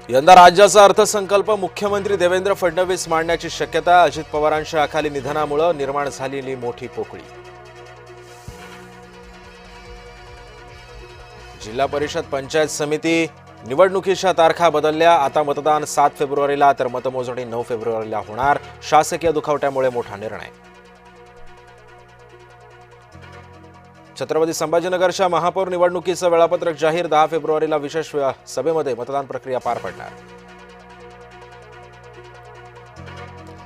यंदा राज्याचा अर्थसंकल्प मुख्यमंत्री देवेंद्र फडणवीस मांडण्याची शक्यता. अजित पवारांच्या अकाली निधनामुळे निर्माण झालेली मोठी पोकळी. जिल्हा परिषद पंचायत समिती निवडणुकीच्या तारखा बदलल्या. आता मतदान 7 फेब्रुवारीला तर मतमोजणी 9 फेब्रुवारीला होणार. शासकीय दुखावट्यामुळे मोठा निर्णय. छत्रपती संभाजीनगरच्या महापौर निवडणुकीचं वेळापत्रक जाहीर. 10 फेब्रुवारीला विशेष सभेमध्ये मतदान प्रक्रिया पार पडणार.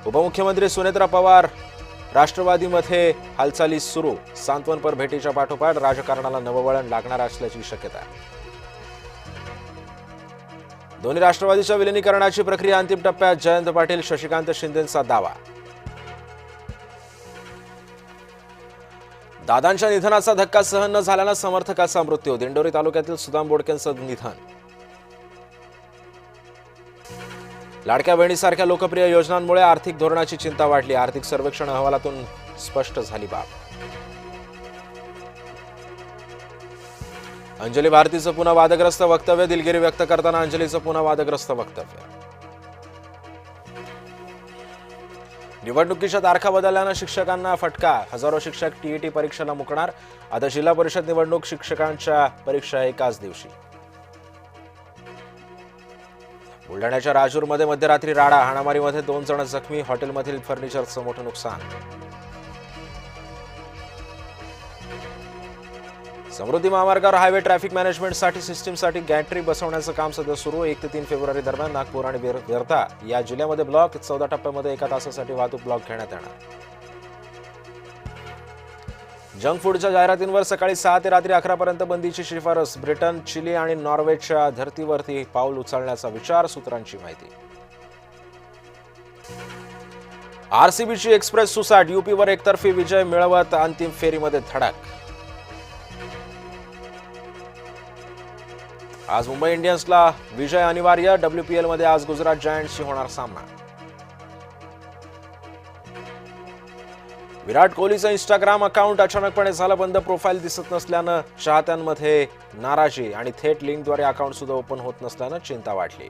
उपमुख्यमंत्री सुनेत्रा पवार राष्ट्रवादीमध्ये हालचाली सुरू. सांत्वनपर भेटीच्या पाठोपाठ राजकारणाला नववळण लागणार असल्याची शक्यता. दोन्ही राष्ट्रवादीच्या विलिनीकरणाची प्रक्रिया अंतिम टप्प्यात. जयंत पाटील शशिकांत शिंदेंचा दावा. दादांच्या निधनाचा धक्का सहन न झाल्यानं समर्थकाचा मृत्यू. दिंडोरी तालुक्यातील सुदाम बोडकेंचं निधन. लाडक्या बहिणीसारख्या लोकप्रिय योजनांमुळे आर्थिक धोरणाची चिंता वाढली. आर्थिक सर्वेक्षण अहवालातून स्पष्ट झाली बाब. अंजली भारतीचं पुन्हा वादग्रस्त वक्तव्य. दिलगिरी व्यक्त करताना अंजलीचं पुन्हा वादग्रस्त वक्तव्य. निवडणुकीच्या तारखा बदलल्यानं शिक्षकांना फटका. हजारो शिक्षक टीईटी परीक्षेला मुकणार. आता जिल्हा परिषद निवडणूक शिक्षकांच्या परीक्षा एकाच दिवशी. बुलढाण्याच्या राजूरमध्ये मध्यरात्री राडा. हाणामारीमध्ये 2 जण जखमी. हॉटेलमधील फर्निचरचं मोठं नुकसान. समृद्धी महामार्गावर हायवे ट्रॅफिक मॅनेजमेंटसाठी सिस्टीमसाठी गॅन्ट्री बसवण्याचं काम सध्या सुरू. 1 ते 3 फेब्रुवारी दरम्यान नागपूर आणि वर्धा या जिल्ह्यामध्ये ब्लॉक. 14 टप्प्यामध्ये 1 तासासाठी वाहतूक ब्लॉक घेण्यात येणार. जंक फूडच्या जाहिरातींवर सकाळी 6 ते रात्री 11 पर्यंत बंदीची शिफारस. ब्रिटन, चिली आणि नॉर्वेच्या धर्तीवरती पाऊल उचलण्याचा विचार. सूत्रांची माहिती. आरसीबीची एक्सप्रेस सुसाट. यूपीवर एकतर्फी विजय मिळवत अंतिम फेरीमध्ये धडक. आज मुंबई इंडियन्सला विजय अनिवार्य. WPL मध्ये आज गुजरात जायंट्सशी होणार सामना. विराट कोहलीचं इंस्टाग्राम अकाउंट अचानकपणे झालं बंद. प्रोफाईल दिसत नसल्यानं चाहत्यांमध्ये नाराजी आणि थेट लिंकद्वारे अकाउंट सुद्धा ओपन होत नसल्यानं चिंता वाढली.